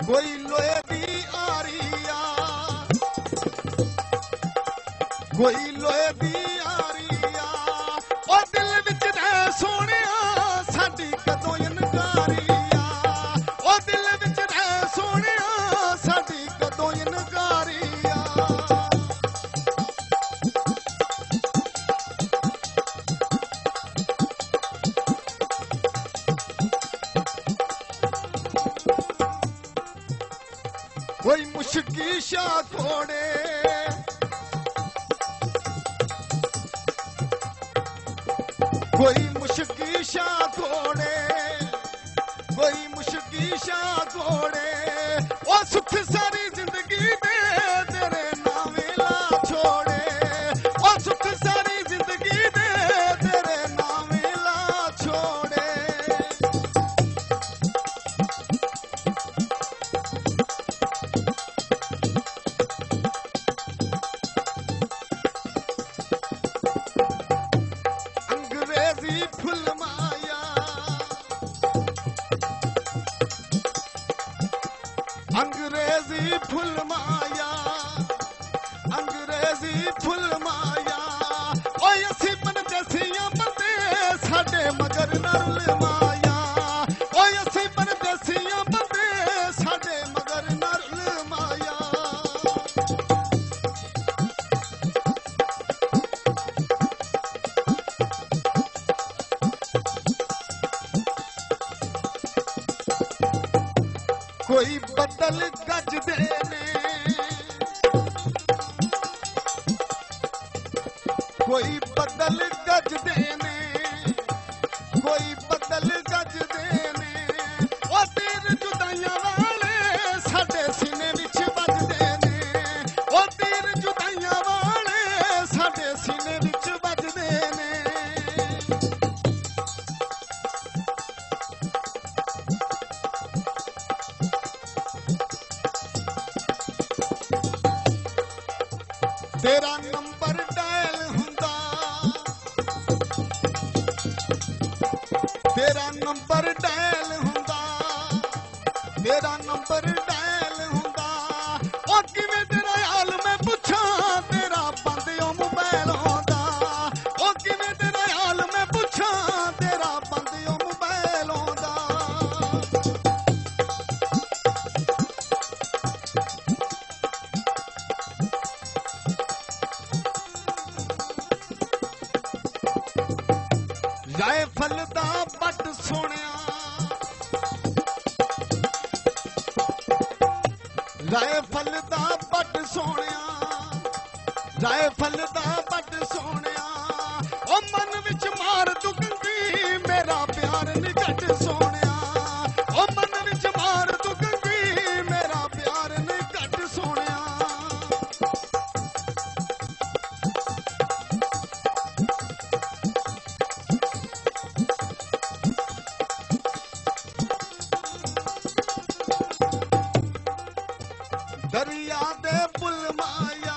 कोई लोहे दी आरिया कोई लोहे दी आरिया ओ दिल विच रह सोहणिया साडी कदों इनकारिया ओ दिल विच रह सोहणिया साडी कदों इनकारिया कोई मुश्की शाह घोड़े कोई मुश्की शाह घोड़े कोई मुश्की शाह घोड़े ओ सुख सारी जिंदगी दे तेरे नावे ला छोड़े ओ सुख सारी जिंदगी दे तेरे नावे ला छोड़े अंग्रेजी फुल माया अंग्रेजी फुल माया अंग्रेजी फुल माया ओए असी परदेसियां बंदे साडे मगर ना रुल माया ओए असी परदेसियां बंदे साडे मगर ना रुल माया कोई बदल गजदे ने कोई बदल गजदे ने कोई बदल गजदे ने ओ तीर जुदाइयां वाले साडे सीने विच वजदे ने ओ तीर जुदाइयां वाले साडे सीने विच वजदे ने तेरा नंबर डायल हुंदा तेरा नंबर डायल हुंदा तेरा नंबर डायल हुंदा ओ किवें तेरा हाल मैं पुछां तेरा बंद ओ मोबाइल होंदा ओ किवें तेरा हाल मैं पुछां तेरा बंद ओ मोबाइल होंदा राइफल दा बट सोहणिया राइफल दा बट सोहणिया राइफल दा बट सोहणिया ओ मन विच मार तू गंदी मेरा प्यार नी घट सोहणिया ओ मन विच मार तू गंदी मेरा प्यार नी घट सोहणिया दरिया दे पुल माया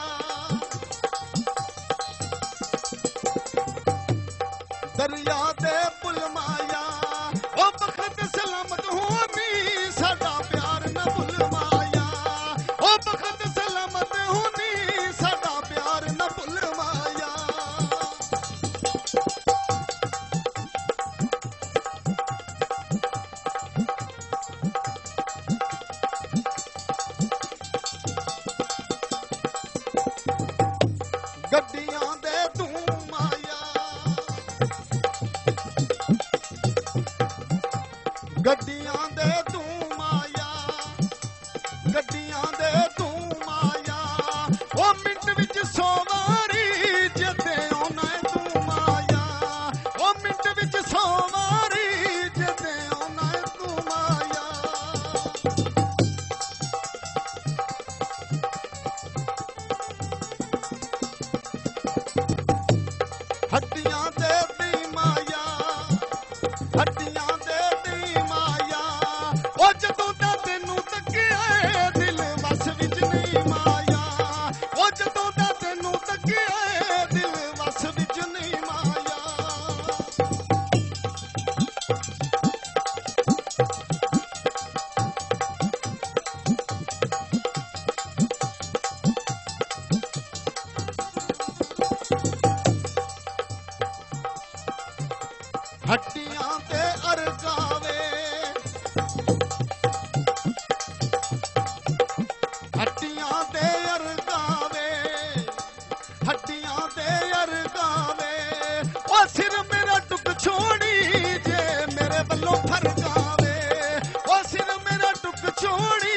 दरिया दे पुल माया ओ बखत सलामत होनी साडा प्यार न भुल माया ओ बखत सलामत होनी साडा प्यार न भुल माया गड्डियां दे तू माया हड्डियां ते अरकावे हड्डियां ते अरकावे हड्डियां ते अरकावे ओ सिर मेरा टुक छोड़ी जे मेरे वल्लों फरकावे ओ सिर मेरा टुक छोड़ी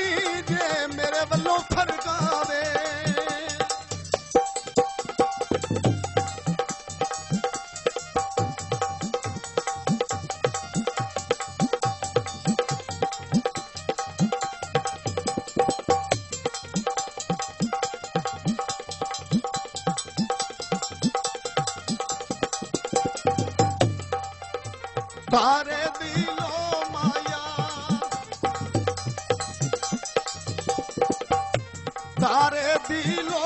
जे मेरे वल्लों फरकावे तारे दिलो माया तारे दिलो